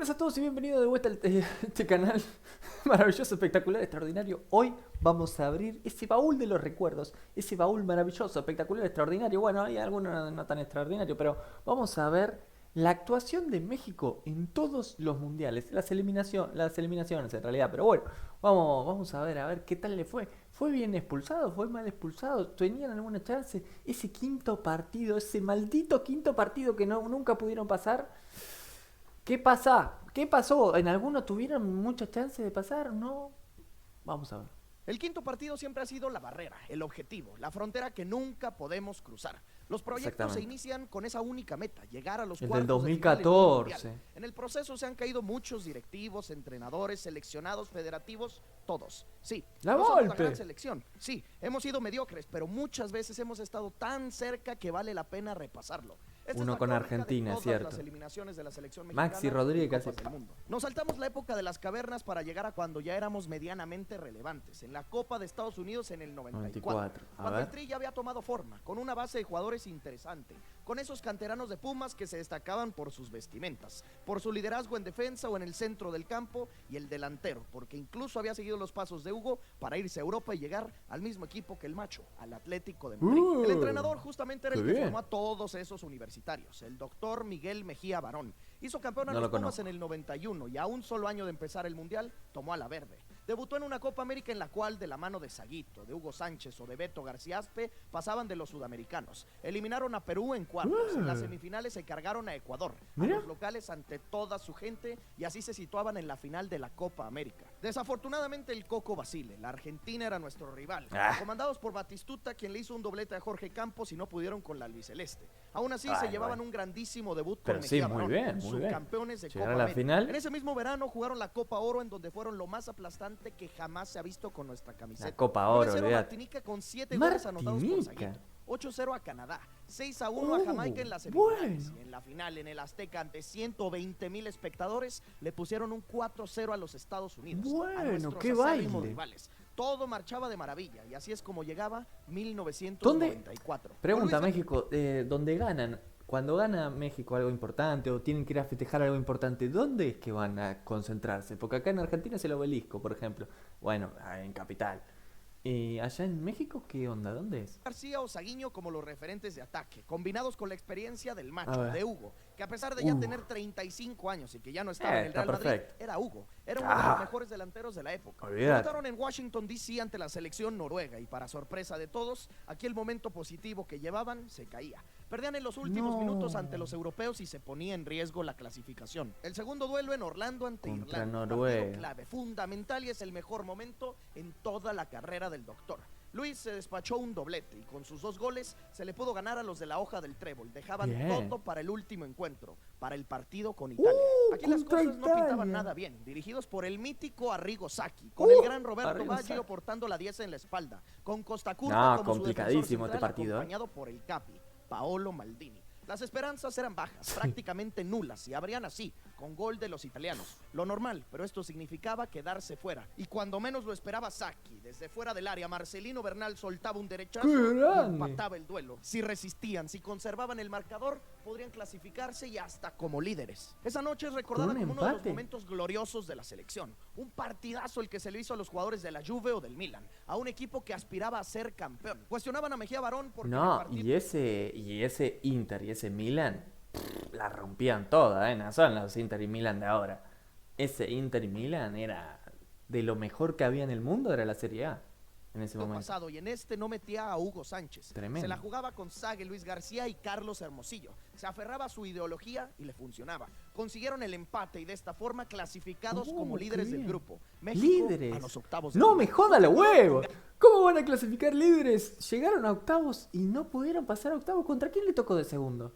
buenas a todos y bienvenidos de vuelta a este canal maravilloso, espectacular, extraordinario. Hoy vamos a abrir ese baúl de los recuerdos, ese baúl maravilloso, espectacular, extraordinario. Bueno, hay algunos no tan extraordinarios, pero vamos a ver la actuación de México en todos los mundiales, las eliminaciones en realidad. Pero bueno, vamos a ver qué tal le fue. ¿Fue bien expulsado? ¿Fue mal expulsado? ¿Tenían alguna chance? Ese quinto partido, ese maldito quinto partido que nunca pudieron pasar. ¿Qué pasa? ¿Qué pasó? ¿En alguno tuvieron muchas chances de pasar? No. Vamos a ver. El quinto partido siempre ha sido la barrera, el objetivo, la frontera que nunca podemos cruzar. Los proyectos se inician con esa única meta, llegar a los El cuartos del de final en un 2014. mundial. En el proceso se han caído muchos directivos, entrenadores, seleccionados, federativos, todos. Sí, ¡La no somos la Volpe! gran selección. Sí, hemos sido mediocres, pero muchas veces hemos estado tan cerca que vale la pena repasarlo. Esta Uno es la con crónica Argentina, de todas cierto. las eliminaciones de la selección mexicana Maxi Rodríguez. en Copas del Mundo. Nos saltamos la época de las cavernas para llegar a cuando ya éramos medianamente relevantes. En la Copa de Estados Unidos en el 94. Cuando el Tri ya había tomado forma, con una base de jugadores interesante, con esos canteranos de Pumas que se destacaban por sus vestimentas, por su liderazgo en defensa o en el centro del campo, y el delantero, porque incluso había seguido los pasos de Hugo para irse a Europa y llegar al mismo equipo que el macho, al Atlético de Madrid. El entrenador justamente era el que formó a todos esos universitarios, el doctor Miguel Mejía Barón. Hizo campeón a los Pumas en el 91 y a un solo año de empezar el Mundial tomó a la verde. Debutó en una Copa América en la cual, de la mano de Saguito, de Hugo Sánchez o de Beto García Aspe, pasaban de los sudamericanos. Eliminaron a Perú en cuartos. En las semifinales se cargaron a Ecuador, a los locales ante toda su gente, y así se situaban en la final de la Copa América. Desafortunadamente el Coco Basile, la Argentina era nuestro rival, comandados por Batistuta, quien le hizo un doblete a Jorge Campos y no pudieron con la albiceleste. Aún así se llevaban un grandísimo debut con Mejía Barón, subcampeones de Copa América. Final. En ese mismo verano jugaron la Copa Oro, en donde fueron lo más aplastante que jamás se ha visto con nuestra camiseta. La Copa Oro, Martinica con 7 goles anotados por Saguito. 8-0 a Canadá, 6-1 a Jamaica en las semifinales. Y en la final, en el Azteca, ante 120,000 espectadores, le pusieron un 4-0 a los Estados Unidos. Bueno, qué baile. Rivales. Todo marchaba de maravilla, y así es como llegaba 1994. ¿Dónde? Pregunta México, ¿dónde ganan? Cuando gana México algo importante o tienen que ir a festejar algo importante, ¿dónde es que van a concentrarse? Porque acá en Argentina es el Obelisco, por ejemplo. Bueno, en Capital. ¿Y allá en México qué onda? ¿Dónde es? García o Saguiño como los referentes de ataque, combinados con la experiencia del macho, de Hugo, que a pesar de ya tener 35 años y que ya no estaba en el Real Madrid, era Hugo. Era uno de los mejores delanteros de la época. Debutaron en Washington, D.C. ante la selección noruega y, para sorpresa de todos, aquí el momento positivo que llevaban se caía. Perdían en los últimos minutos ante los europeos y se ponía en riesgo la clasificación. El segundo duelo en Orlando ante Irlanda, partido clave, fundamental, y es el mejor momento en toda la carrera del doctor. Luis se despachó un doblete y con sus 2 goles se le pudo ganar a los de la hoja del trébol. Dejaban todo para el último encuentro, para el partido con Italia. Aquí las cosas no pintaban nada bien. Dirigidos por el mítico Arrigo Sacchi, con el gran Roberto Baggio portando la 10 en la espalda, con Costa Curta como su defensor central, acompañado por el Capi, Paolo Maldini. Las esperanzas eran bajas, prácticamente nulas, y abrían así, con gol de los italianos. Lo normal, pero esto significaba quedarse fuera. Y cuando menos lo esperaba Sacchi, desde fuera del área, Marcelino Bernal soltaba un derechazo y empataba el duelo. Si resistían, si conservaban el marcador, podrían clasificarse y hasta como líderes. Esa noche es recordada como uno de los momentos gloriosos de la selección. Un partidazo el que se le hizo a los jugadores de la Juve o del Milan, a un equipo que aspiraba a ser campeón. Cuestionaban a Mejía Barón porque... No, y ese Inter y ese Milan la rompían toda, no son los Inter y Milan de ahora. Ese Inter y Milan era de lo mejor que había en el mundo, era la Serie A en ese momento. Pasado, y en este no metía a Hugo Sánchez. Tremendo. Se la jugaba con Sague, Luis García y Carlos Hermosillo. Se aferraba a su ideología y le funcionaba. Consiguieron el empate y de esta forma clasificados como líderes del grupo. México a los octavos. No me joda los huevos. ¿Cómo van a clasificar líderes? Llegaron a octavos y no pudieron pasar a octavos. ¿Contra quién le tocó de segundo?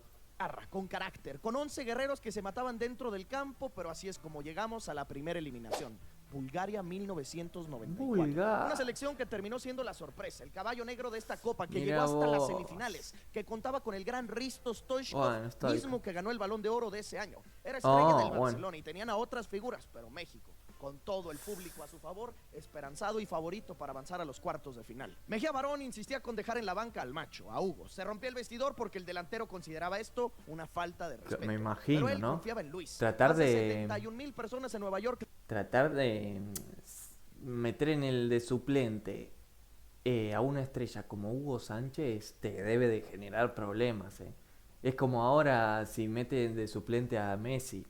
Con carácter, con 11 guerreros que se mataban dentro del campo, pero así es como llegamos a la primera eliminación. Bulgaria 1994. Una selección que terminó siendo la sorpresa, el caballo negro de esta copa, que llegó hasta las semifinales, que contaba con el gran Risto Stoichkov, mismo que ganó el Balón de Oro de ese año. Era estrella del Barcelona y tenían a otras figuras, pero México con todo el público a su favor, esperanzado y favorito para avanzar a los cuartos de final. Mejía Barón insistía con dejar en la banca al macho, a Hugo. Se rompía el vestidor porque el delantero consideraba esto una falta de respeto. Me imagino, pero él ¿no? confiaba en Luis. Tratar Más de de 71,000 personas en Nueva York. Tratar de meter en el de suplente a una estrella como Hugo Sánchez te debe de generar problemas, ¿eh? Es como ahora si meten de suplente a Messi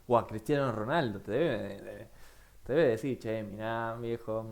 o a Cristiano Ronaldo, te debe decir, che, mirá, viejo,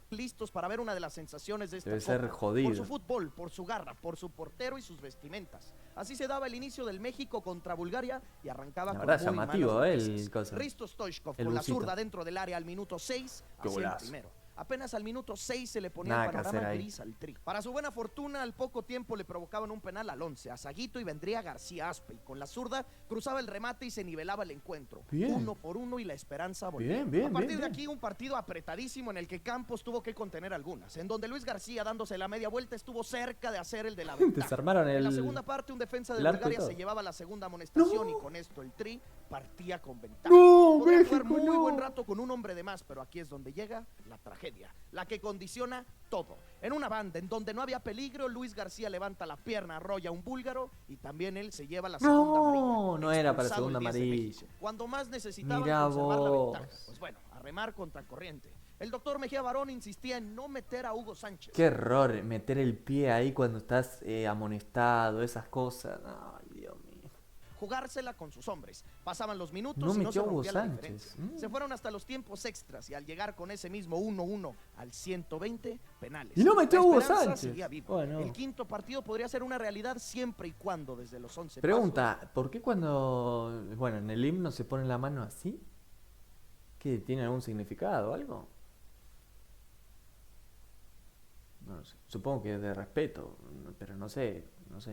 listos para ver una de las sensaciones de esta debe copa. ser jodido. Por su fútbol, por su garra, por su portero y sus vestimentas. Así se daba el inicio del México contra Bulgaria y arrancaba la con verdad, muy llamativo, malas el noticias. cosa. Risto Stoichkov El con la busito. zurda dentro del área al minuto 6 Qué hacía el golazo. primero. Apenas al minuto 6 se le ponía Nada el que panorama hacer ahí. gris al Tri. Para su buena fortuna, al poco tiempo le provocaban un penal al 11, a Saguito, y vendría García Aspe. Y con la zurda cruzaba el remate y se nivelaba el encuentro. Bien. 1-1 y la esperanza volvía. Bien, A partir bien, de bien. aquí un partido apretadísimo en el que Campos tuvo que contener algunas, en donde Luis García, dándose la media vuelta, estuvo cerca de hacer el de la ventaja. Desarmaron En la segunda parte, un defensa de el arco y Bulgaria todo. se llevaba la segunda amonestación No. y con esto el Tri partía con ventaja. No, Podría México, jugar muy no. buen rato con un hombre de más, pero aquí es donde llega la tragedia, la que condiciona todo. En una banda en donde no había peligro, Luis García levanta la pierna, arrolla a un búlgaro y también él se lleva la segunda amarilla. No era para Expulsado segunda el 10 de amarilla. México. Cuando más necesitaban Mirá conservar la vos. ventaja. Pues bueno, a remar contra corriente. El doctor Mejía Barón insistía en no meter a Hugo Sánchez. Qué error meter el pie ahí cuando estás amonestado, esas cosas. Ay, Dios mío. Jugársela con sus hombres. Pasaban los minutos No y no metió se Hugo rompía la Sánchez. diferencia. Se fueron hasta los tiempos extras y al llegar con ese mismo 1-1 al 120, penales. Y no metió La Hugo esperanza Sánchez. seguía viva. Bueno. El quinto partido podría ser una realidad siempre y cuando desde los 11 Pregunta, ¿por qué cuando, bueno, en el himno se pone la mano así? ¿Qué tiene algún significado o algo? No lo sé. Supongo que es de respeto, pero no sé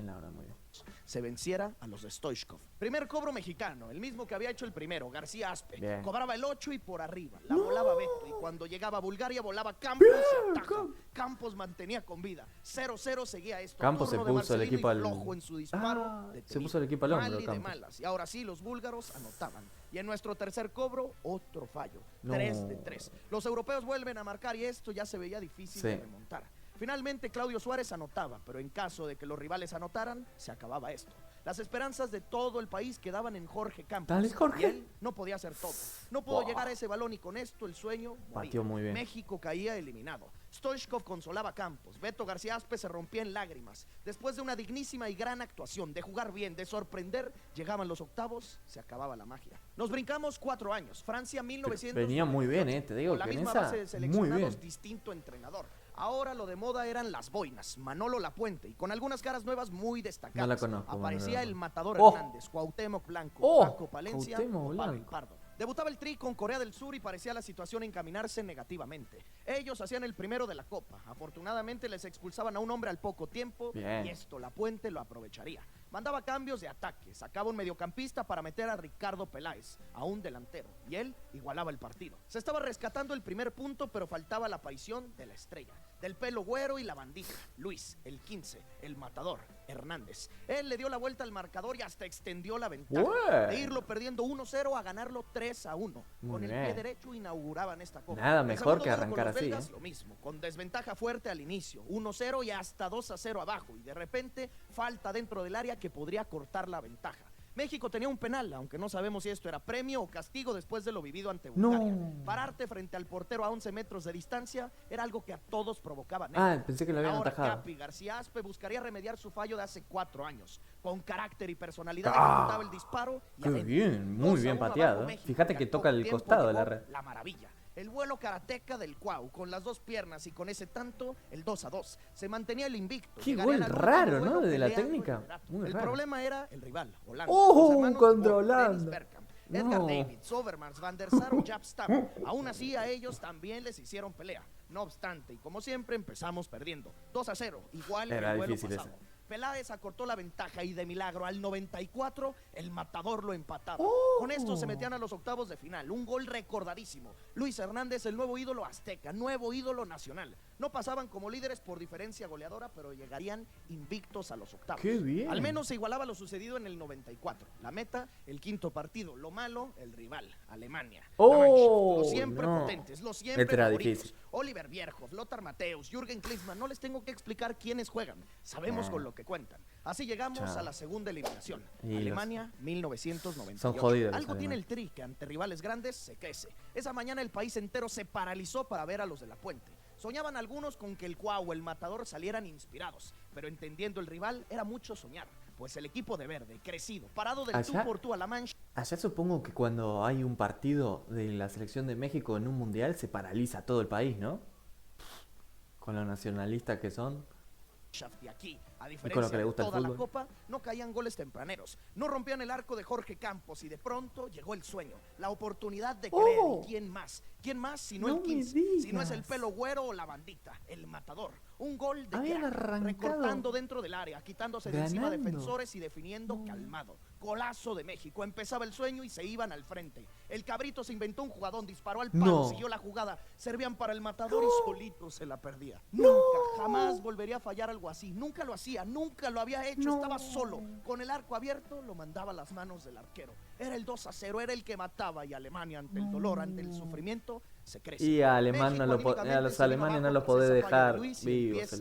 la verdad muy bien. se venciera a los de Stoichkov. Primer cobro mexicano, el mismo que había hecho el primero, García Aspe. Bien. Cobraba el 8 y por arriba. La volaba Beto y cuando llegaba a Bulgaria volaba Campos y ataca. Campos mantenía con vida. 0-0 seguía esto. Campos se Turno de puso el Marcelino equipo y al... flojo en su disparo. Ah, se detenido. puso el equipo al hombro, Mal y de Campos. malas. Y ahora sí, los búlgaros anotaban. Y en nuestro tercer cobro, otro fallo. No. 3-3. Los europeos vuelven a marcar y esto ya se veía difícil Sí. de remontar. Finalmente Claudio Suárez anotaba, pero en caso de que los rivales anotaran, se acababa esto. Las esperanzas de todo el país quedaban en Jorge Campos. Dale, Jorge. Y él no podía hacer todo. No pudo Buah. llegar a ese balón y con esto el sueño moría. Pateó muy bien. México caía eliminado. Stoichkov consolaba a Campos. Beto García Aspe se rompía en lágrimas. Después de una dignísima y gran actuación, de jugar bien, de sorprender, llegaban los octavos, se acababa la magia. Nos brincamos 4 años. Francia 1998. Venía muy bien, te digo Con la que en misma esa, base de muy seleccionados, bien. distinto entrenador. Ahora lo de moda eran las boinas, Manolo Lapuente, y con algunas caras nuevas muy destacadas. No la conozco, Aparecía Manolo. el Matador Oh. Hernández, Cuauhtémoc Blanco, Oh, Paco Palencia Cuauhtémoc o Pablo Blanco. Pardo. Debutaba el Tri con Corea del Sur y parecía la situación encaminarse negativamente. Ellos hacían el primero de la Copa. Afortunadamente les expulsaban a un hombre al poco tiempo Bien. y esto Lapuente lo aprovecharía. Mandaba cambios de ataque, sacaba un mediocampista para meter a Ricardo Peláez, a un delantero, y él igualaba el partido. Se estaba rescatando el primer punto, pero faltaba la aparición de la estrella, del pelo güero y la bandija, Luis, el 15, el matador, Hernández. Él le dio la vuelta al marcador y hasta extendió la ventaja. Bueno. De irlo perdiendo 1-0 a ganarlo 3-1. Muy Con el bien. pie derecho inauguraban esta copa. Nada El mejor segundo que gol con arrancar los así, belgas, ¿eh? lo mismo, con desventaja fuerte al inicio, 1-0 y hasta 2-0 abajo, y de repente falta dentro del área que podría cortar la ventaja. México tenía un penal, aunque no sabemos si esto era premio o castigo después de lo vivido ante Bulgaria. No. Pararte frente al portero a 11 metros de distancia era algo que a todos provocaba nervios. Pensé que lo habían Ahora atajado. Capi García Aspe buscaría remediar su fallo de hace 4 años. Con carácter y personalidad Ah, ejecutaba el disparo y qué adentro. bien, muy 2-1 bien abajo pateado. México, Fíjate y que al toca poco el tiempo costado de la llegó red. la maravilla. El vuelo karateca del Cuau, con las dos piernas y con ese tanto, el 2-2. Se mantenía el invicto. Qué Llegarían gol al último raro, duelo ¿no? De la peleando técnica. el liderato. Muy El raro. problema era el rival, Holanda. ¡Oh! Los hermanos Contra Bob, Holanda. Dennis Bergkamp, No. Edgar David, Sobermans, Van der Sar o Jaap Stam. Aún así, a ellos también les hicieron pelea. No obstante, y como siempre, empezamos perdiendo. 2-0, igual en Era el vuelo difícil pasado. Peláez acortó la ventaja y de milagro al 94 el matador lo empataba. ¡Oh! Con esto se metían a los octavos de final. Un gol recordadísimo. Luis Hernández, el nuevo ídolo azteca, nuevo ídolo nacional. No pasaban como líderes por diferencia goleadora, pero llegarían invictos a los octavos. ¡Qué bien! Al menos se igualaba lo sucedido en el 94. La meta, el quinto partido. Lo malo, el rival, Alemania. Los siempre potentes, los siempre favoritos. Oliver Bierhoff, Lothar Matthäus, Jürgen Klinsmann. No les tengo que explicar quiénes juegan. Sabemos con lo que cuentan. Así llegamos a la segunda eliminación. Alemania, 1998. Son jodidos. Algo tiene el Tri, que ante rivales grandes se crece. Esa mañana el país entero se paralizó para ver a los de la Puente. Soñaban algunos con que el Cuau o el Matador salieran inspirados, pero entendiendo el rival era mucho soñar, pues el equipo de verde, crecido, parado del tú por tú a la mancha. Allá supongo que cuando hay un partido de la selección de México en un mundial se paraliza todo el país, ¿no? Con los nacionalistas que son. De aquí, a diferencia de toda la Copa, no caían goles tempraneros, no rompían el arco de Jorge Campos y de pronto llegó el sueño, la oportunidad de creer. ¿Y quién más? ¿Quién más si no el 15? Si no es el pelo güero o la bandita, el Matador. Un gol de crack, recortando dentro del área, quitándose de encima defensores y definiendo calmado. Golazo de México, empezaba el sueño y se iban al frente. El Cabrito se inventó un jugadón, disparó al palo, siguió la jugada, servían para el Matador y solito se la perdía. Nunca, jamás volvería a fallar algo así, nunca lo hacía, nunca lo había hecho, estaba solo, con el arco abierto, lo mandaba a las manos del arquero. Era el 2-0, era el que mataba, y Alemania ante el dolor, ante el sufrimiento, se crece. Y a los alemanes no los podés dejar vivos,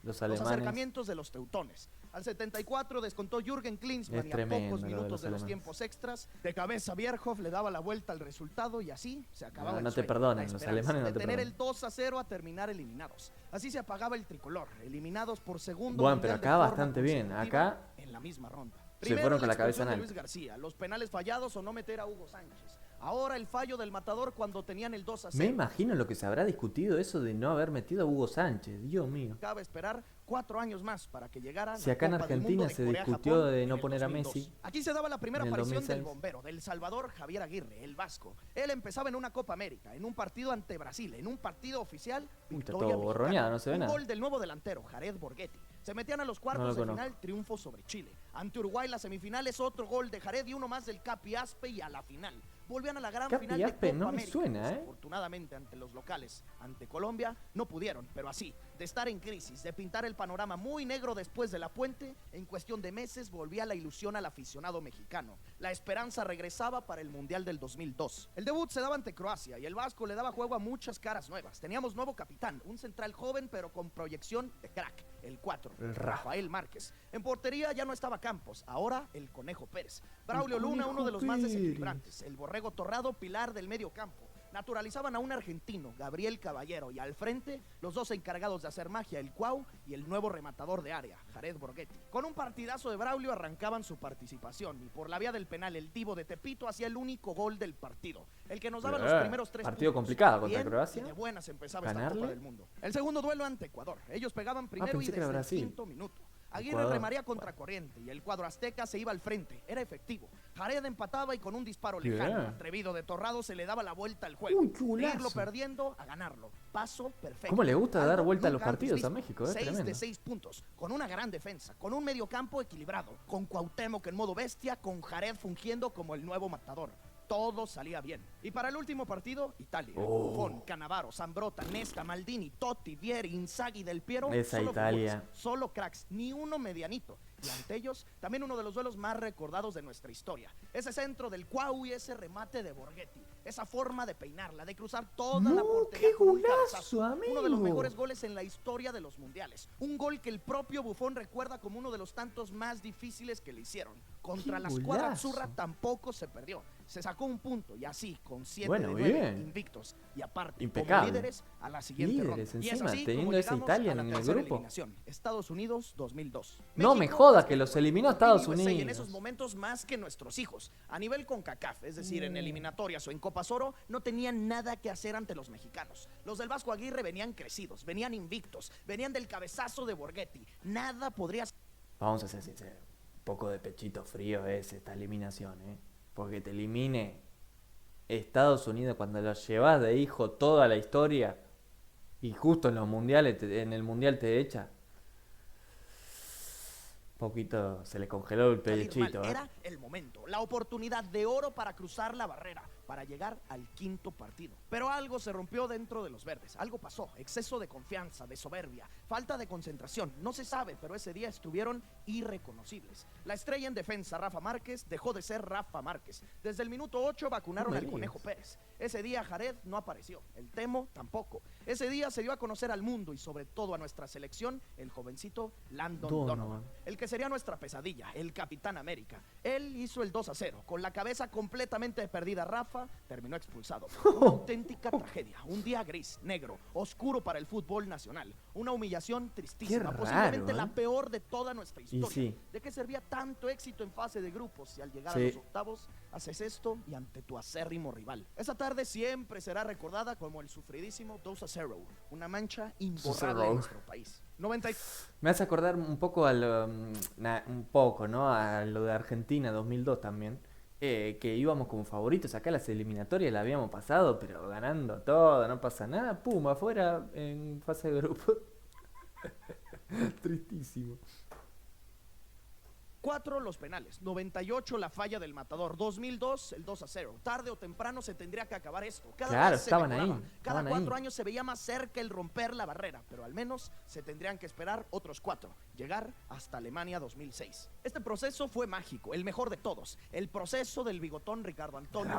los acercamientos de los teutones. Al 74 descontó Jürgen Klinsmann y a pocos minutos de los tiempos extras, de cabeza Bierhoff le daba la vuelta al resultado y así se acababa el sueño, perdonen, los alemanes no te tener perdonan. el 2-0 a terminar eliminados. Así se apagaba el tricolor, eliminados por segundo. Bueno, pero acá bastante bien, acá en la misma ronda. Se fueron con la cabeza en alto. Luis García, los penales fallados o no meter a Hugo Sánchez. Ahora el fallo del Matador cuando tenían el 2-0. Me imagino lo que se habrá discutido eso de no haber metido a Hugo Sánchez, Dios mío. Cabe esperar 4 años más para que llegara. Si acá en Argentina se discutió de no poner a Messi. Aquí se daba la primera aparición del bombero, del Salvador Javier Aguirre, el vasco. Él empezaba en una Copa América, en un partido ante Brasil, en un partido oficial. Victoria todo borroñado, no se ve nada. Un gol del nuevo delantero, Jared Borghetti. Se metían a los cuartos de final, triunfo sobre Chile. Ante Uruguay, las semifinales, otro gol de Jared y uno más del Capi Aspe, y a la final volvían a la gran final de Copa no me América. Suena, Afortunadamente ante los locales, ante Colombia, no pudieron, pero así, de estar en crisis, de pintar el panorama muy negro después de la Puente, en cuestión de meses volvía la ilusión al aficionado mexicano. La esperanza regresaba para el Mundial del 2002. El debut se daba ante Croacia y el Vasco le daba juego a muchas caras nuevas. Teníamos nuevo capitán, un central joven pero con proyección de crack, el 4, Rafael Márquez. En portería ya no estaba Campos, ahora el Conejo Pérez. Braulio Luna, uno de los más desequilibrantes. El Borrego Torrado, pilar del medio campo. Naturalizaban a un argentino, Gabriel Caballero, y al frente, los dos encargados de hacer magia, el Cuau y el nuevo rematador de área, Jared Borghetti. Con un partidazo de Braulio arrancaban su participación, y por la vía del penal, el Divo de Tepito hacía el único gol del partido, el que nos daba los primeros 3 partido puntos. Complicado contra Croacia. De buenas empezaba esta Copa del Mundo. El segundo duelo ante Ecuador. Ellos pegaban primero y desde el quinto minuto. Aguirre remaría contra corriente y el cuadro azteca se iba al frente, era efectivo. Jared empataba y con un disparo lejano, atrevido de Torrado, se le daba la vuelta al juego. De irlo perdiendo a ganarlo. Paso perfecto. ¿Cómo le gusta dar vuelta a los partidos a México? 6 de 6 puntos, con una gran defensa, con un mediocampo equilibrado, con Cuauhtémoc en modo bestia, con Jared fungiendo como el nuevo matador. Todo salía bien. Y para el último partido, Italia. Buffon, Cannavaro, Zambrotta, Nesta, Maldini, Totti, Vieri, Inzaghi, Del Piero. Esa Italia. Solo cracks, ni uno medianito. Y ante ellos, también uno de los duelos más recordados de nuestra historia. Ese centro del Cuau y ese remate de Borghetti. Esa forma de peinarla, de cruzar toda la portería con un cabezazo. Uno de los mejores goles en la historia de los mundiales. Un gol que el propio Buffon recuerda como uno de los tantos más difíciles que le hicieron. Contra la escuadra azzurra tampoco se perdió. Se sacó un punto y así, con 7 de 9 invictos. Y aparte, como líderes a la siguiente ronda. Encima, y es así teniendo esa Italia en el grupo. Estados Unidos 2002. No me jodas que los eliminó Estados Unidos. Y en esos momentos más que nuestros hijos. A nivel CONCACAF, es decir, en eliminatorias o en Copas Oro, no tenían nada que hacer ante los mexicanos. Los del Vasco Aguirre venían crecidos, venían invictos, venían del cabezazo de Borghetti. Nada podría... Vamos a ser sinceros. Un poco de pechito frío es esta eliminación, porque te elimine Estados Unidos cuando los llevas de hijo toda la historia y justo en los mundiales, en el mundial te echa. Poquito se le congeló el pechito. Era el momento, la oportunidad de oro para cruzar la barrera, para llegar al quinto partido. Pero algo se rompió dentro de los verdes, algo pasó, exceso de confianza, de soberbia, falta de concentración, no se sabe, pero ese día estuvieron irreconocibles. La estrella en defensa, Rafa Márquez, dejó de ser Rafa Márquez. Desde el minuto 8 vacunaron al Conejo Pérez. Ese día Jared no apareció, el Temo tampoco. Ese día se dio a conocer al mundo y sobre todo a nuestra selección el jovencito Landon Donovan, el que sería nuestra pesadilla, el Capitán América. Él hizo el 2-0, con la cabeza completamente perdida. Rafa terminó expulsado. Una auténtica tragedia, un día gris, negro, oscuro para el fútbol nacional. Una humillación tristísima, posiblemente la peor de toda nuestra historia. Sí. ¿De qué servía tanto éxito en fase de grupos si al llegar a los octavos haces esto y ante tu acérrimo rival? Esa tarde siempre será recordada como el sufridísimo 2-0, una mancha imborrable en nuestro país. Me hace acordar un poco a ¿no? A lo de Argentina 2002 también, que íbamos como favoritos. Acá las eliminatorias la habíamos pasado, pero ganando todo, no pasa nada, pum, afuera en fase de grupo. Tristísimo. 4 los penales, 98 la falla del Matador, 2002 el 2-0. Tarde o temprano se tendría que acabar esto. Cada vez se mejoraba. Cada 4 años se veía más cerca el romper la barrera, pero al menos se tendrían que esperar otros 4, llegar hasta Alemania 2006. Este proceso fue mágico, el mejor de todos, el proceso del bigotón Ricardo Antonio.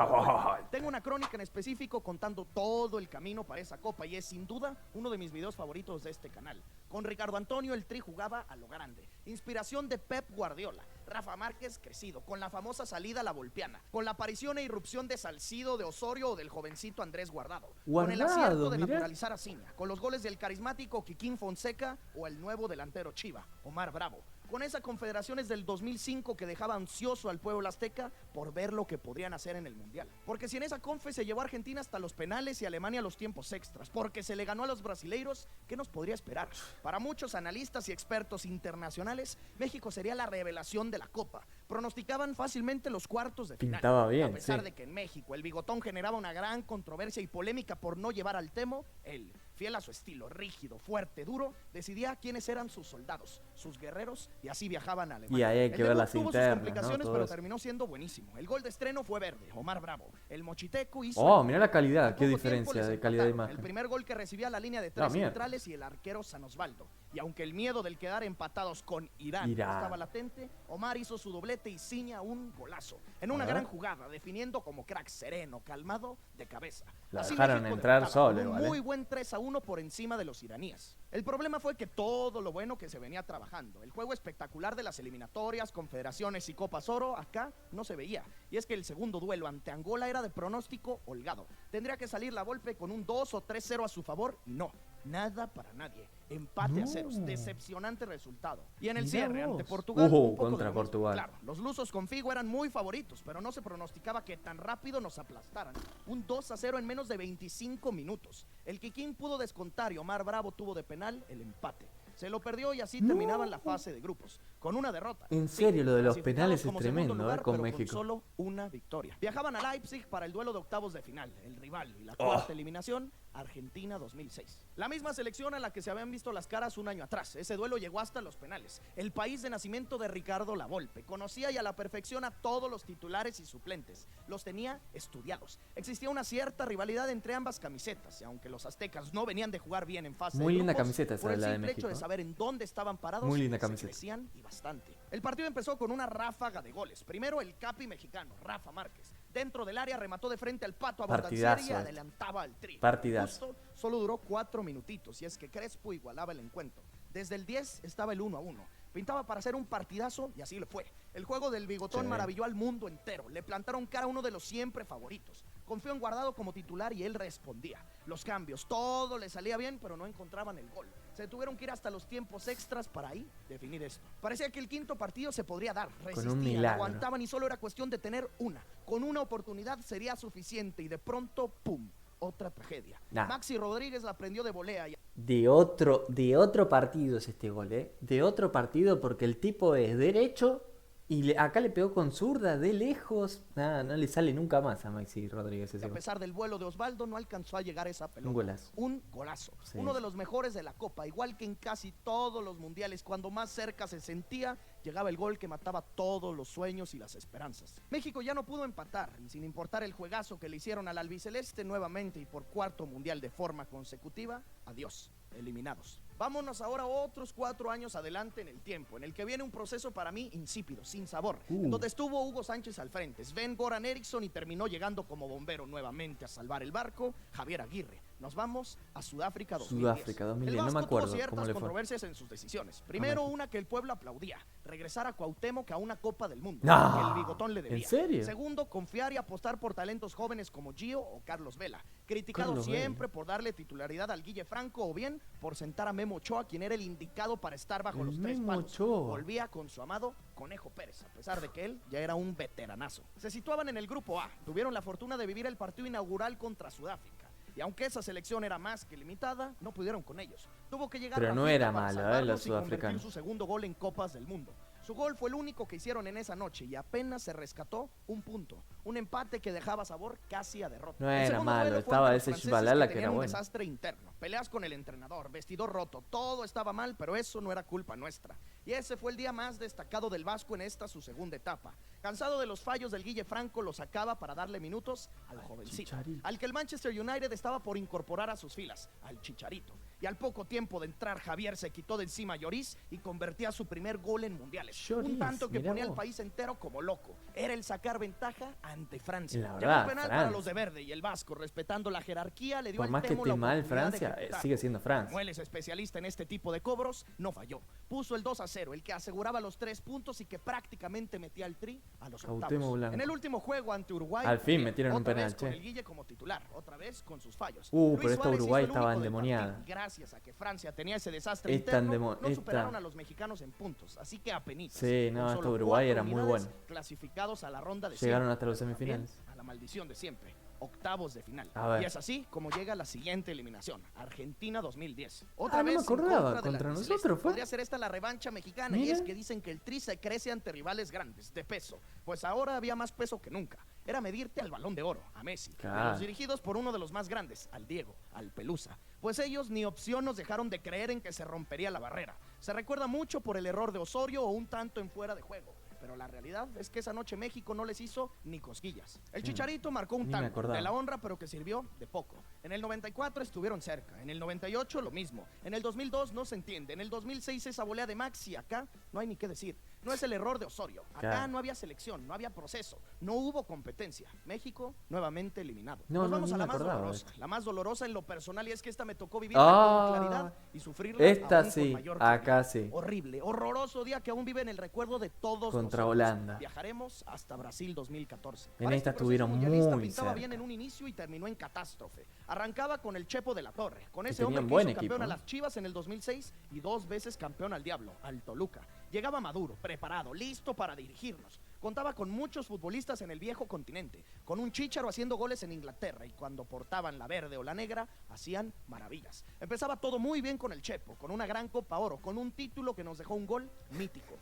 Tengo una crónica en específico contando todo el camino para esa copa y es sin duda uno de mis videos favoritos de este canal. Con Ricardo Antonio el Tri jugaba a lo grande, inspiración de Pep Guardiola. Rafa Márquez crecido, con la famosa salida a la Volpiana, con la aparición e irrupción de Salcido, de Osorio o del jovencito Andrés Guardado, con el acierto de naturalizar a Ciña, con los goles del carismático Kikín Fonseca o el nuevo delantero Chiva, Omar Bravo. Con esa Confederaciones del 2005 que dejaba ansioso al pueblo azteca por ver lo que podrían hacer en el Mundial. Porque si en esa confe se llevó a Argentina hasta los penales y Alemania a los tiempos extras, porque se le ganó a los brasileiros, ¿qué nos podría esperar? Para muchos analistas y expertos internacionales, México sería la revelación de la Copa. Pronosticaban fácilmente los cuartos de final. Pintaba bien, a pesar de que en México el bigotón generaba una gran controversia y polémica por no llevar al Temo, él, fiel a su estilo, rígido, fuerte, duro, decidía quiénes eran sus soldados, sus guerreros, y así viajaban a Alemania. Y ahí hay que ver las tuvo internas, sus complicaciones, ¿no? pero terminó siendo buenísimo. El gol de estreno fue verde, Omar Bravo. El mochiteco hizo... Oh, mira la calidad, qué diferencia de calidad de imagen. El primer gol que recibía la línea de 3 centrales y el arquero San Osvaldo. Y aunque el miedo del quedar empatados con Irán estaba latente, Omar hizo su doblete y Ciña un golazo. En una gran jugada, definiendo como crack sereno, calmado, de cabeza. La así dejaron entrar solo, un muy buen 3-1 por encima de los iraníes. El problema fue que todo lo bueno que se venía trabajando, el juego espectacular de las eliminatorias, confederaciones y Copas Oro, acá no se veía. Y es que el segundo duelo ante Angola era de pronóstico holgado. Tendría que salir la Volpe con un 2 o 3-0 a su favor y no, nada para nadie. Empate a ceros, decepcionante resultado. Y en el cierre ante Portugal, un poco contra Portugal. Claro, los lusos con Figo eran muy favoritos, pero no se pronosticaba que tan rápido nos aplastaran. Un 2-0 en menos de 25 minutos. El Kikín pudo descontar y Omar Bravo tuvo de penal el empate. Se lo perdió y así terminaban la fase de grupos, con una derrota. En serio, lo de los penales es tremendo, lugar, con México. Con solo una victoria. Viajaban a Leipzig para el duelo de octavos de final, el rival y la cuarta eliminación, Argentina 2006. La misma selección a la que se habían visto las caras un año atrás. Ese duelo llegó hasta los penales. El país de nacimiento de Ricardo Lavolpe. Conocía y a la perfección a todos los titulares y suplentes. Los tenía estudiados. Existía una cierta rivalidad entre ambas camisetas, y aunque los aztecas no venían de jugar bien en fase muy de linda grupos, camiseta esa por el la de simple México. hecho de saber en dónde estaban parados, muy linda se camiseta. crecían y bastante. El partido empezó con una ráfaga de goles. Primero el capi mexicano, Rafa Márquez. Dentro del área remató de frente al Pato Abondancieri y adelantaba al Tri. Partidazo. Justo solo duró 4 minutitos y es que Crespo igualaba el encuentro. Desde el 10 estaba el 1-1. Pintaba para hacer un partidazo y así lo fue. El juego del bigotón maravilló al mundo entero. Le plantaron cara a uno de los siempre favoritos. Confió en Guardado como titular y él respondía. Los cambios, todo le salía bien, pero no encontraban el gol. Se tuvieron que ir hasta los tiempos extras para ahí definir esto. Parecía que el quinto partido se podría dar. Resistían, aguantaban y solo era cuestión de tener una. Con una oportunidad sería suficiente y de pronto, ¡pum!, otra tragedia. Maxi Rodríguez la prendió de volea. De otro partido es este gol, ¿eh? De otro partido porque el tipo es derecho Y acá le pegó con zurda de lejos. Nada, no le sale nunca más a Maxi Rodríguez. A pesar del vuelo de Osvaldo, no alcanzó a llegar a esa pelota. Un golazo. Un golazo. Sí. Uno de los mejores de la Copa. Igual que en casi todos los mundiales, cuando más cerca se sentía, llegaba el gol que mataba todos los sueños y las esperanzas. México ya no pudo empatar, y sin importar el juegazo que le hicieron al albiceleste nuevamente y por cuarto mundial de forma consecutiva, adiós, eliminados. Vámonos ahora otros 4 años adelante en el tiempo, en el que viene un proceso para mí insípido, sin sabor, en donde estuvo Hugo Sánchez al frente, Sven-Goran Eriksson, y terminó llegando como bombero nuevamente a salvar el barco, Javier Aguirre. Nos vamos a Sudáfrica 2010. Sudáfrica 2010, no me acuerdo tuvo ciertas cómo le fue. Controversias en sus decisiones. Primero, una que el pueblo aplaudía, regresar a Cuauhtémoc a una Copa del Mundo, que el bigotón le debía. ¿En serio? Segundo, confiar y apostar por talentos jóvenes como Gio o Carlos Vela, criticado siempre por darle titularidad al Guille Franco o bien por sentar a Memo Ochoa, quien era el indicado para estar bajo los tres palos. Volvía con su amado Conejo Pérez, a pesar de que él ya era un veteranazo. Se situaban en el grupo A, tuvieron la fortuna de vivir el partido inaugural contra Sudáfrica. Y aunque esa selección era más que limitada, no pudieron con ellos. Tuvo que llegar Pero no era mala, los sudafricanos. Su segundo gol en Copas del Mundo. Su gol fue el único que hicieron en esa noche y apenas se rescató un punto. Un empate que dejaba sabor casi a derrota. No era malo, estaba ese Chibalala que era un bueno. Desastre interno, peleas con el entrenador, vestidor roto, todo estaba mal, pero eso no era culpa nuestra. Y ese fue el día más destacado del Vasco en esta su segunda etapa. Cansado de los fallos del Guille Franco, lo sacaba para darle minutos al jovencito, al que el Manchester United estaba por incorporar a sus filas, al Chicharito. Y al poco tiempo de entrar, Javier se quitó de encima a Lloris y convertía su primer gol en mundiales. Un tanto que ponía al país entero como loco. Era el sacar ventaja ante Francia. La verdad, penal para los de verde, y el Vasco, respetando la jerarquía, le dio por más que esté mal Francia, sigue siendo Francia. Como él es especialista en este tipo de cobros, no falló. Puso el 2-0, el que aseguraba los 3 puntos y que prácticamente metía al Tri a los octavos. En el último juego ante Uruguay, al fin metieron un penal, con el Guille como titular, otra vez con sus fallos. Pero esta Uruguay estaba endemoniada. Gracias a que Francia tenía ese desastre interno, no superaron a los mexicanos en puntos, así que apenitas. Sí, no, esta Uruguay era muy buena. Clasificados a la ronda de llegaron hasta los semifinales. A la maldición de siempre, octavos de final. Y es así como llega la siguiente eliminación, Argentina 2010. Otra vez no me acordaba, contra nosotros fue. Podría ser esta la revancha mexicana. Y es que dicen que el Tri se crece ante rivales grandes, de peso. Pues ahora había más peso que nunca. Era medirte al Balón de Oro, a Messi. Los dirigidos por uno de los más grandes, al Diego, al Pelusa. Pues ellos ni opción nos dejaron de creer en que se rompería la barrera. Se recuerda mucho por el error de Osorio o un tanto en fuera de juego. Pero la realidad es que esa noche México no les hizo ni cosquillas. El Chicharito marcó un tanto de la honra, pero que sirvió de poco. En el 94 estuvieron cerca, en el 98 lo mismo, en el 2002 no se entiende, en el 2006 esa volea de Maxi, acá no hay ni qué decir. No es el error de Osorio, acá no había selección, no había proceso, no hubo competencia. México nuevamente eliminado. Nos vamos a la más dolorosa, la más dolorosa en lo personal, y es que esta me tocó vivirla con claridad y sufrirla esta aún sí, con mayor acá claridad. sí. Horrible, horroroso día que aún vive en el recuerdo de todos contra nosotros. Holanda. Viajaremos hasta Brasil 2014. En esta estuvieron muy pintaba bien en un inicio y terminó en catástrofe. Arrancaba con el Chepo de la Torre, con ese hombre que hizo campeón a las Chivas en el 2006 y 2 veces campeón al Diablo, al Toluca. Llegaba maduro, preparado, listo para dirigirnos. Contaba con muchos futbolistas en el viejo continente, con un Chícharo haciendo goles en Inglaterra, y cuando portaban la verde o la negra, hacían maravillas. Empezaba todo muy bien con el Chepo, con una gran Copa Oro, con un título que nos dejó un gol mítico.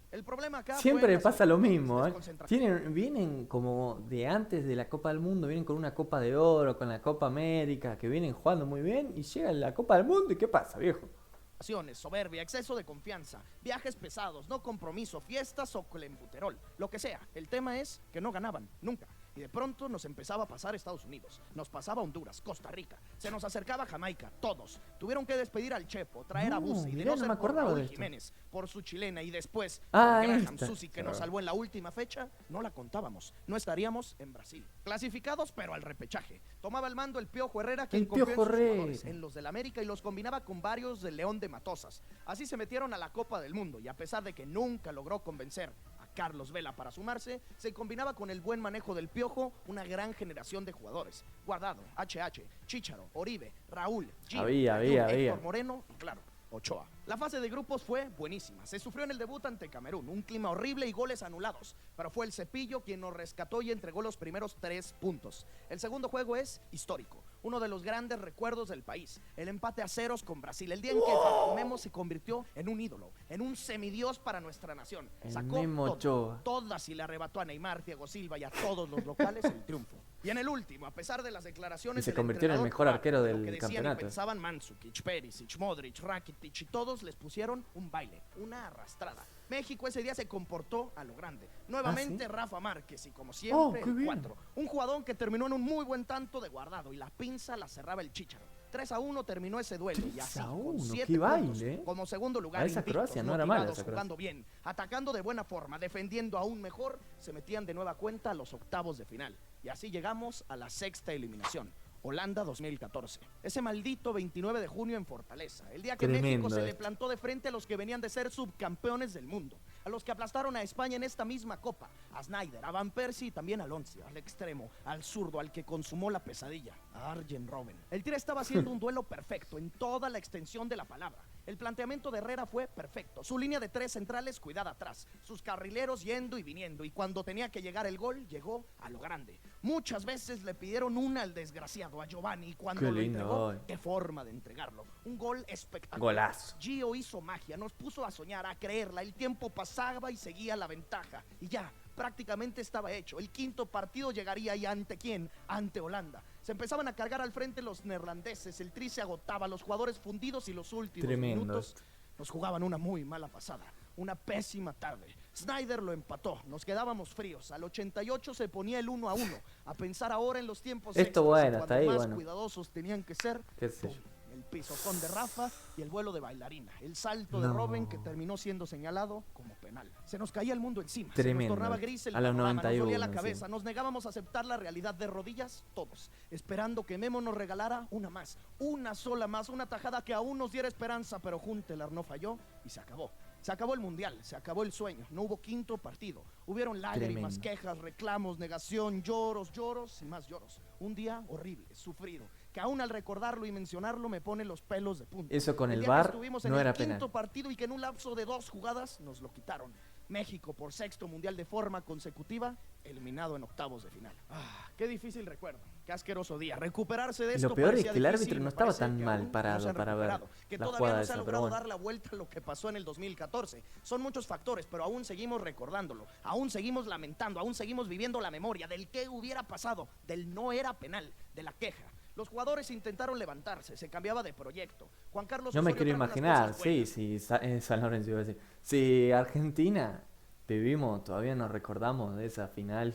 El problema acá siempre pasa lo mismo, vienen como de antes de la Copa del Mundo, vienen con una Copa de Oro, con la Copa América, que vienen jugando muy bien, y llega la Copa del Mundo, ¿y qué pasa, viejo? Soberbia, exceso de confianza, viajes pesados, no compromiso, fiestas o clenbuterol, lo que sea. El tema es que no ganaban, nunca. Y de pronto nos empezaba a pasar Estados Unidos, nos pasaba Honduras, Costa Rica, se nos acercaba Jamaica, todos. Tuvieron que despedir al Chepo, traer a Buse y de no ser por Raúl Jiménez, por su chilena, y después Graham Susi, que nos salvó en la última fecha, no la contábamos, no estaríamos en Brasil. Clasificados, pero al repechaje. Tomaba el mando el Piojo Herrera, quien confió en sus jugadores, en los del América, y los combinaba con varios del León de Matosas. Así se metieron a la Copa del Mundo, y a pesar de que nunca logró convencer Carlos Vela para sumarse, se combinaba con el buen manejo del Piojo una gran generación de jugadores. Guardado, HH, Chícharo, Oribe, Raúl, Gio, Héctor Moreno y claro, Ochoa. La fase de grupos fue buenísima. Se sufrió en el debut ante Camerún, un clima horrible y goles anulados, pero fue el Cepillo quien nos rescató y entregó los primeros 3 puntos. El segundo juego es histórico, uno de los grandes recuerdos del país, el empate a ceros con Brasil, el día en que Memo se convirtió en un ídolo, en un semidios para nuestra nación. Sacó todas y le arrebató a Neymar, Thiago Silva y a todos los locales el triunfo. Y en el último, a pesar de las declaraciones, y se convirtió en el mejor arquero del que decían campeonato. Y pensaban Mandzukic, Perisic, Modric, Rakitic y todos les pusieron un baile, una arrastrada. México ese día se comportó a lo grande. Nuevamente Rafa Márquez y como siempre el 4. Un jugador que terminó en un muy buen tanto de Guardado y la pinza la cerraba el Chícharo. 3-1 terminó ese duelo y así con 7 puntos como segundo lugar. Esa Croacia no era mala, jugando bien, atacando de buena forma, defendiendo aún mejor, se metían de nueva cuenta a los octavos de final. Y así llegamos a la 6ª eliminación. Holanda 2014. Ese maldito 29 de junio en Fortaleza, el día que México se le plantó de frente a los que venían de ser subcampeones del mundo, a los que aplastaron a España en esta misma copa, a Snyder, a Van Persie y también a Alonso, al extremo, al zurdo, al que consumó la pesadilla, a Arjen Robben. El Tigre estaba haciendo un duelo perfecto en toda la extensión de la palabra. El planteamiento de Herrera fue perfecto, su línea de 3 centrales cuidada atrás, sus carrileros yendo y viniendo, y cuando tenía que llegar el gol, llegó a lo grande. Muchas veces le pidieron una al desgraciado, a Giovanni, y cuando lo entregó, qué forma de entregarlo. Un gol espectacular. Golazo. Gio hizo magia, nos puso a soñar, a creerla. El tiempo pasaba y seguía la ventaja. Y ya, prácticamente estaba hecho. El 5.º partido llegaría, y ¿ante quién? Ante Holanda. Se empezaban a cargar al frente los neerlandeses, el tri se agotaba, los jugadores fundidos y los últimos minutos nos jugaban una muy mala pasada, una pésima tarde. Snyder lo empató, nos quedábamos fríos. Al 88 se ponía el 1-1. A pensar ahora en los tiempos extras, hasta ahí, más cuidadosos tenían que ser. El pisotón de Rafa y el vuelo de bailarina. El salto de Robben que terminó siendo señalado como penal. Se nos caía el mundo encima. Tremendo. Se nos tornaba gris el panorama, nos dolía la cabeza. Nos negábamos a aceptar la realidad de rodillas, todos. Esperando que Memo nos regalara una más. Una sola más. Una tajada que aún nos diera esperanza. Pero Juntelar no falló y se acabó. Se acabó el mundial, se acabó el sueño, no hubo 5.º partido. Hubieron lágrimas, quejas, reclamos, negación, lloros y más lloros. Un día horrible, sufrido, que aún al recordarlo y mencionarlo me pone los pelos de punta. Eso con el VAR no era penal. El 5.º partido y que en un lapso de 2 jugadas nos lo quitaron. México, por 6º mundial de forma consecutiva, eliminado en octavos de final. Qué difícil recuerdo, qué asqueroso día. Recuperarse de esto. Lo peor es que el árbitro no estaba tan mal parado para ver que todavía no se ha logrado dar la vuelta a lo que pasó en el 2014. Son muchos factores, pero aún seguimos recordándolo, aún seguimos lamentando, aún seguimos viviendo la memoria del qué hubiera pasado, del no era penal, de la queja. Los jugadores intentaron levantarse, se cambiaba de proyecto. Juan Carlos Yo me quiero imaginar, San Lorenzo iba a decir. Si Argentina vivimos, todavía nos recordamos de esa final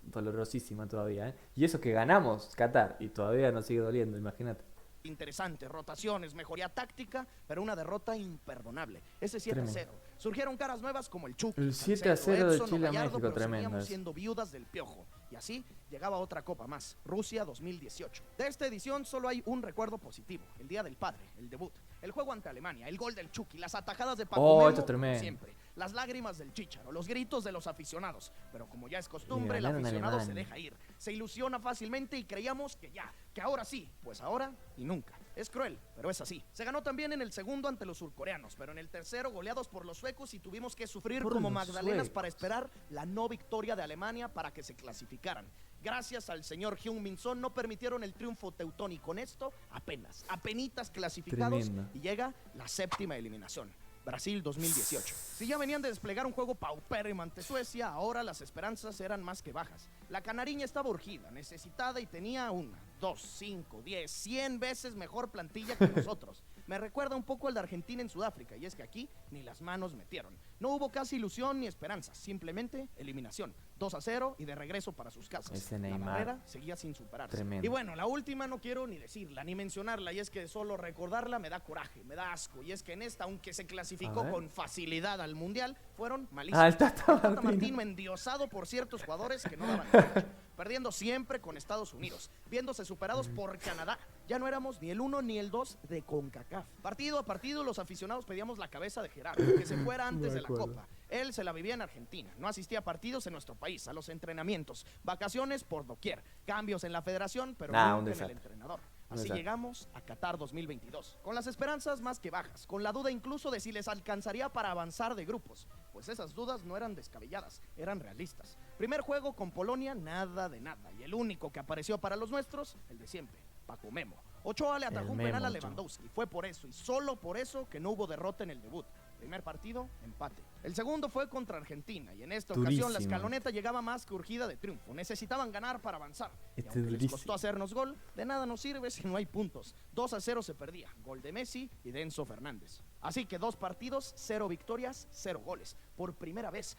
dolorosísima todavía, ¿eh? Y eso que ganamos Qatar y todavía nos sigue doliendo, imagínate. Interesante, rotaciones, mejoría táctica, pero una derrota imperdonable. Ese 7-0. Surgieron caras nuevas como el Chucky. El 7-0 de Chile a México, tremendo. Siendo viudas del Piojo. Y así llegaba otra copa más, Rusia 2018. De esta edición solo hay un recuerdo positivo, el Día del Padre, el debut, el juego ante Alemania, el gol del Chucky, las atajadas de Paco Memo, siempre, las lágrimas del Chícharo, los gritos de los aficionados. Pero como ya es costumbre, el aficionado se deja ir, se ilusiona fácilmente y creíamos que ya, que ahora sí, pues ahora y nunca. Es cruel, pero es así. Se ganó también en el segundo ante los surcoreanos, pero en el tercero goleados por los suecos y tuvimos que sufrir como magdalenas para esperar la no victoria de Alemania para que se clasificaran. Gracias al señor Heung-min Son no permitieron el triunfo teutón y con esto apenitas clasificados y llega la 7ª eliminación. Brasil 2018. Si ya venían de desplegar un juego paupérrimo ante Suecia, ahora las esperanzas eran más que bajas. La canariña estaba urgida, necesitada y tenía 1, 2, 5, 10, 100 veces mejor plantilla que nosotros. Me recuerda un poco al de Argentina en Sudáfrica, y es que aquí ni las manos metieron. No hubo casi ilusión ni esperanza, simplemente eliminación. 2-0 y de regreso para sus casas. Ese la Neymar, barrera seguía sin superarse. Tremendo. Y bueno, la última no quiero ni decirla, ni mencionarla, y es que solo recordarla me da coraje, me da asco. Y es que en esta, aunque se clasificó con facilidad al Mundial, fueron malísimos. El Tata Martino endiosado por ciertos jugadores que no daban derecho, perdiendo siempre con Estados Unidos, viéndose superados por Canadá. Ya no éramos ni el 1 ni el 2 de CONCACAF. Partido a partido los aficionados pedíamos la cabeza de Gerardo, que se fuera antes de la Copa. Él se la vivía en Argentina, no asistía a partidos en nuestro país, a los entrenamientos, vacaciones por doquier, cambios en la federación, pero nunca en el entrenador. Así llegamos a Qatar 2022, con las esperanzas más que bajas, con la duda incluso de si les alcanzaría para avanzar de grupos, pues esas dudas no eran descabelladas, eran realistas. Primer juego con Polonia, nada de nada, y el único que apareció para los nuestros, el de siempre, Paco Memo. Ochoa le atajó un penal a Lewandowski, fue por eso y solo por eso que no hubo derrota en el debut. Primer partido, empate. El segundo fue contra Argentina y en esta ocasión la escaloneta llegaba más que urgida de triunfo. Necesitaban ganar para avanzar. Y aunque les costó hacernos gol, de nada nos sirve si no hay puntos. 2-0 se perdía. Gol de Messi y de Enzo Fernández. Así que 2 partidos, 0 victorias, 0 goles. Por primera vez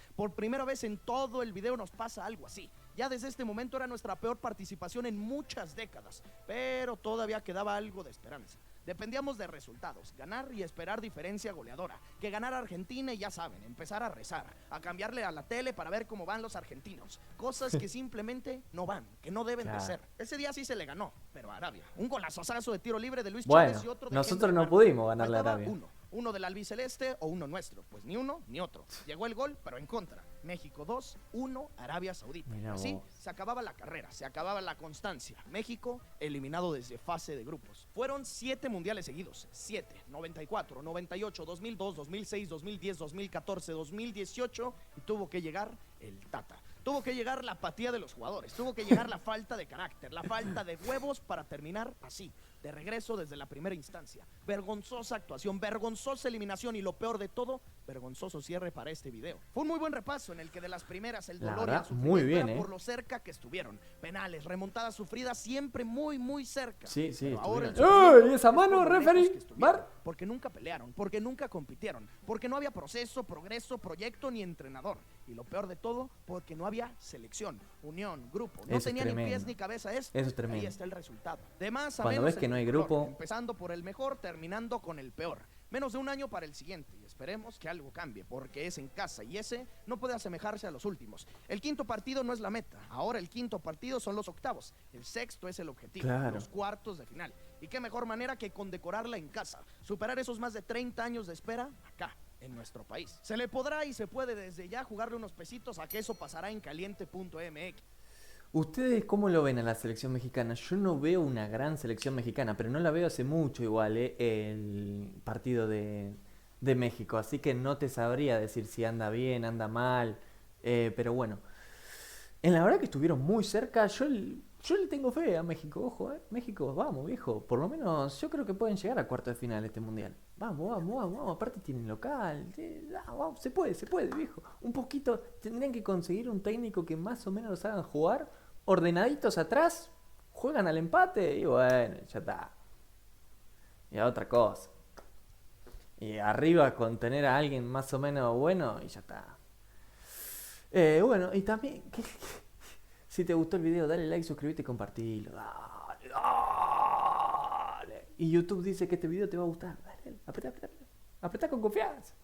en todo el video nos pasa algo así. Ya desde este momento era nuestra peor participación en muchas décadas, pero todavía quedaba algo de esperanza. Dependíamos de resultados, ganar y esperar diferencia goleadora. Que ganara Argentina y ya saben, empezar a rezar, a cambiarle a la tele para ver cómo van los argentinos. Cosas que simplemente no van, que no deben de ser. Ese día sí se le ganó, pero a Arabia. Un golazozazo de tiro libre de Luis Chávez y otro de nosotros no pudimos ganarle a Arabia. Uno del albiceleste o uno nuestro. Pues ni uno ni otro. Llegó el gol, pero en contra. México 2, 1 Arabia Saudita. Así se acababa la carrera, se acababa la constancia. México eliminado desde fase de grupos. Fueron 7 mundiales seguidos. 7, 94, 98, 2002, 2006, 2010, 2014, 2018 y tuvo que llegar el Tata. Tuvo que llegar la apatía de los jugadores, tuvo que llegar la falta de carácter, la falta de huevos para terminar así, de regreso desde la primera instancia. Vergonzosa actuación, vergonzosa eliminación y lo peor de todo, vergonzoso cierre para este video. Fue un muy buen repaso en el que de las primeras el dolor y el sufrimiento por lo cerca que estuvieron. Penales, remontadas sufridas siempre muy cerca. Sí, pero ahora ¿y esa mano, referee? Porque nunca pelearon, porque nunca compitieron, porque no había proceso, progreso, proyecto ni entrenador. Y lo peor de todo, porque no había selección, unión, grupo. No tenía ni pies ni cabeza esto. Eso es tremendo. Ahí está el resultado. De más a cuando menos ves que no hay grupo, empezando por el mejor, terminando con el peor. Menos de un año para el siguiente y esperemos que algo cambie porque es en casa y ese no puede asemejarse a los últimos. El quinto partido no es la meta, ahora el quinto partido son los octavos, el sexto es el objetivo, los cuartos de final. Y qué mejor manera que condecorarla en casa, superar esos más de 30 años de espera acá, en nuestro país. Se le podrá y se puede desde ya jugarle unos pesitos a que eso pasará en caliente.mx. ¿Ustedes cómo lo ven a la selección mexicana? Yo no veo una gran selección mexicana, pero no la veo hace mucho igual, el partido de México. Así que no te sabría decir si anda bien, anda mal. Pero bueno, en la verdad que estuvieron muy cerca. Yo le tengo fe a México, ojo, México, vamos, viejo. Por lo menos yo creo que pueden llegar a cuartos de final este mundial. Vamos. Aparte tienen local. Vamos, se puede, viejo. Un poquito, tendrían que conseguir un técnico que más o menos los hagan jugar ordenaditos atrás, juegan al empate y bueno, ya está. Y a otra cosa. Y arriba con tener a alguien más o menos bueno y ya está. Bueno, y también, si te gustó el video, dale like, suscríbete y compartilo. Dale. Y YouTube dice que este video te va a gustar. Dale, apretá con confianza.